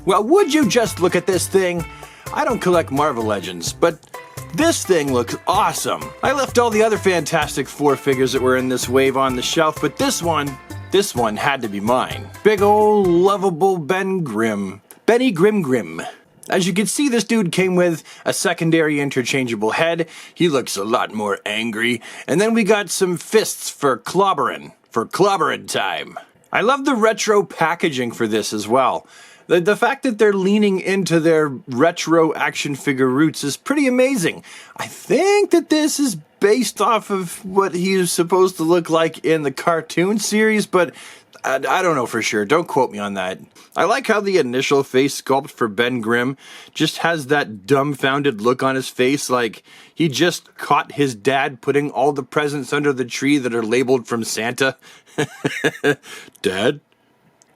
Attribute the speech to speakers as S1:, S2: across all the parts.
S1: Well, would you just look at this thing? I don't collect Marvel Legends, but this thing looks awesome. I left all the other Fantastic Four figures that were in this wave on the shelf, but this one had to be mine. Big ol' lovable Benny Grim. As you can see, this dude came with a secondary interchangeable head. He looks a lot more angry. And then we got some fists for clobbering time. I love the retro packaging for this as well. The fact that they're leaning into their retro action figure roots is pretty amazing. I think that this is based off of what he is supposed to look like in the cartoon series, but I don't know for sure. Don't quote me on that. I like how the initial face sculpt for Ben Grimm just has that dumbfounded look on his face, like he just caught his dad putting all the presents under the tree that are labeled from Santa. Dad,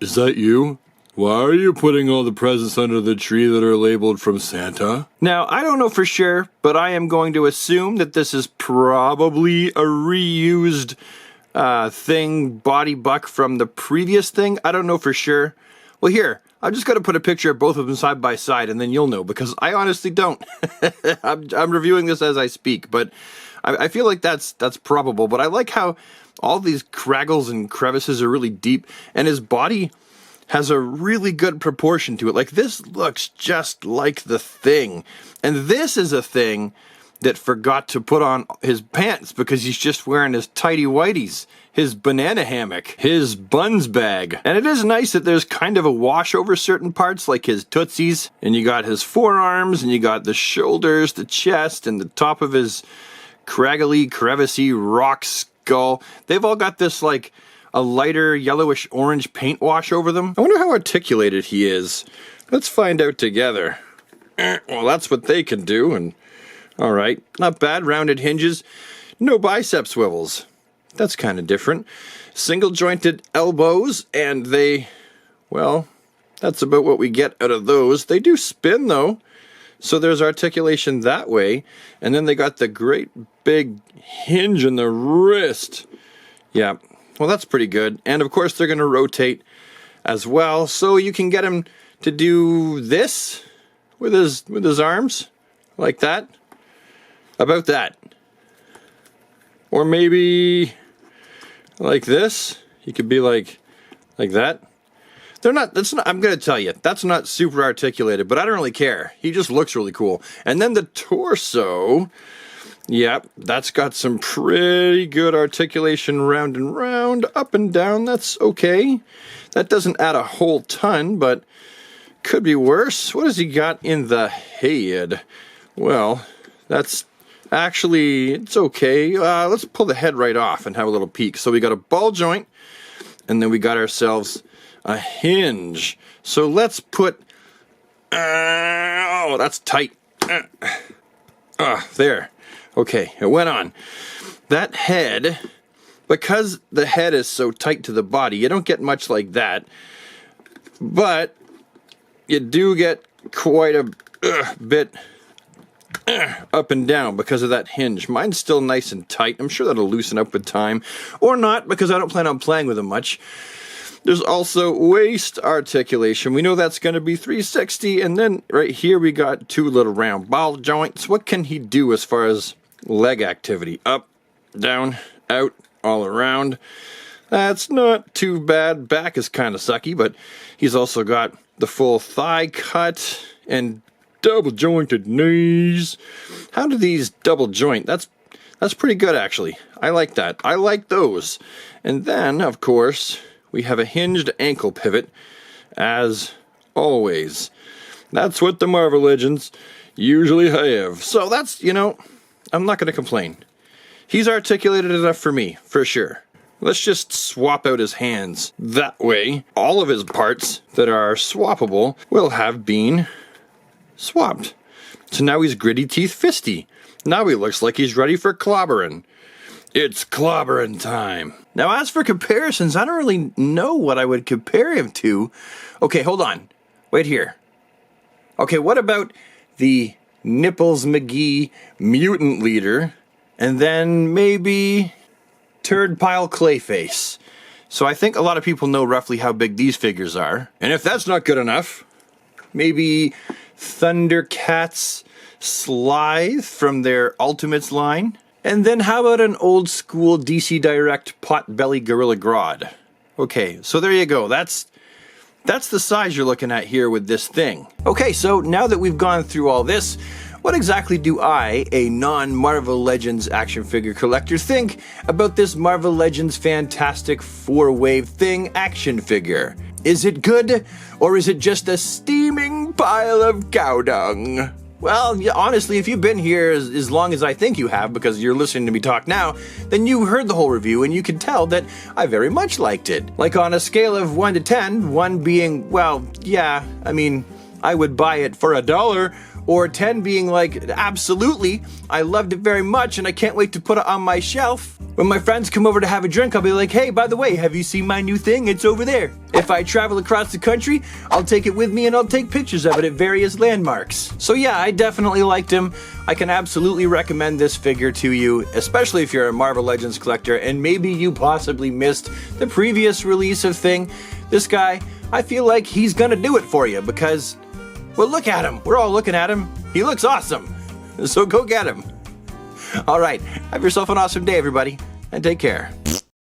S1: is that you? Why are you putting all the presents under the tree that are labeled from Santa? Now, I don't know for sure, but I am going to assume that this is probably a reused body buck from the previous thing. I don't know for sure. Well, here, I'm just going to put a picture of both of them side by side, and then you'll know, because I honestly don't. I'm reviewing this as I speak, but I feel like that's probable. But I like how all these craggles and crevices are really deep, and his body has a really good proportion to it. Like, this looks just like the Thing. And this is a Thing that forgot to put on his pants because he's just wearing his tighty whities, his banana hammock, his buns bag. And it is nice that there's kind of a wash over certain parts, like his tootsies, and you got his forearms, and you got the shoulders, the chest, and the top of his craggly, crevicey rock skull. They've all got this, like, a lighter yellowish orange paint wash over them. I wonder how articulated he is. Let's find out together. Well, that's what they can do, and alright, not bad. Rounded hinges, no bicep swivels. That's kind of different. Single jointed elbows, and well, that's about what we get out of those. They do spin though, so there's articulation that way. And then they got the great big hinge in the wrist. Yeah. Well, that's pretty good. And of course, they're going to rotate as well. So you can get him to do this with his arms, like that. About that. Or maybe like this. He could be like that. I'm going to tell you, that's not super articulated, but I don't really care. He just looks really cool. And then the torso, yep, that's got some pretty good articulation round and round, up and down. That's okay. That doesn't add a whole ton, but could be worse. What has he got in the head? Well, that's actually, it's okay. Let's pull the head right off and have a little peek. So we got a ball joint, and then we got ourselves a hinge. So let's put, oh, that's tight. There. Okay, it went on. That head, because the head is so tight to the body, you don't get much like that. But you do get quite a bit up and down because of that hinge. Mine's still nice and tight. I'm sure that'll loosen up with time. Or not, because I don't plan on playing with them much. There's also waist articulation. We know that's going to be 360. And then right here we got two little round ball joints. What can he do as far as leg activity? Up, down, out, all around. That's not too bad. Back is kind of sucky, but he's also got the full thigh cut and double jointed knees. How do these double joint? That's pretty good, actually. I like that. I like those. And then, of course, we have a hinged ankle pivot, as always. That's what the Marvel Legends usually have. So that's, I'm not going to complain. He's articulated enough for me, for sure. Let's just swap out his hands. That way, all of his parts that are swappable will have been swapped. So now he's gritty teeth fisty. Now he looks like he's ready for clobbering. It's clobbering time. Now, as for comparisons, I don't really know what I would compare him to. Okay, hold on. Wait here. Okay, what about the Nipples McGee mutant leader, and then maybe Turd Pile Clayface? So I think a lot of people know roughly how big these figures are. And if that's not good enough, Maybe Thundercats Slithe from their Ultimates line? And then how about an old school DC Direct Potbelly Gorilla Grodd? Okay, so there you go. That's the size you're looking at here with this thing. Okay, so now that we've gone through all this, what exactly do I, a non-Marvel Legends action figure collector, think about this Marvel Legends Fantastic 4-Wave Thing action figure? Is it good, or is it just a steaming pile of cow dung? Well, yeah, honestly, if you've been here as long as I think you have, because you're listening to me talk now, then you heard the whole review and you can tell that I very much liked it. Like on a scale of 1 to 10, 1 being, well, yeah, I mean, I would buy it for $1, or 10 being like, absolutely, I loved it very much and I can't wait to put it on my shelf. When my friends come over to have a drink, I'll be like, hey, by the way, have you seen my new thing? It's over there. If I travel across the country, I'll take it with me and I'll take pictures of it at various landmarks. So yeah, I definitely liked him. I can absolutely recommend this figure to you, especially if you're a Marvel Legends collector and maybe you possibly missed the previous release of Thing. This guy, I feel like he's gonna do it for you because, well, look at him. We're all looking at him. He looks awesome. So go get him. All right, have yourself an awesome day, everybody, and take care.